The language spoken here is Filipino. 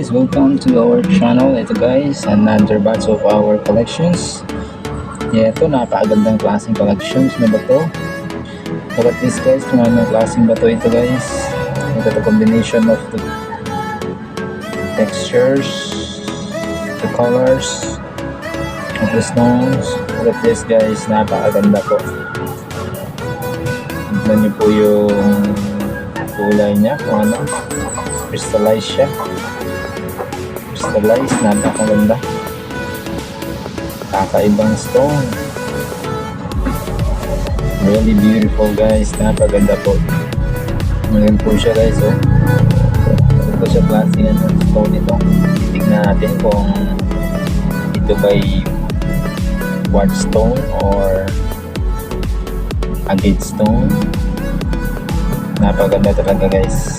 Welcome to our channel. Ito guys, another batch of our collections. Ito, napakagandang klaseng collections na bato. Look at this guys, kung anong klaseng bato ito guys. Look at the combination of the textures, the colors of the stones. Look at this guys, napakaganda po. Tignan niyo po yung kulay niya, kung ano, crystallized siya. Crystallized, napakaganda. Kakaibang stone. Really beautiful guys, napaganda po. Ngayon po siya guys, oh. Ito po siya klaseng stone ito. Tignan natin kung ito ba'y quartz stone or agate stone. Napaganda talaga guys.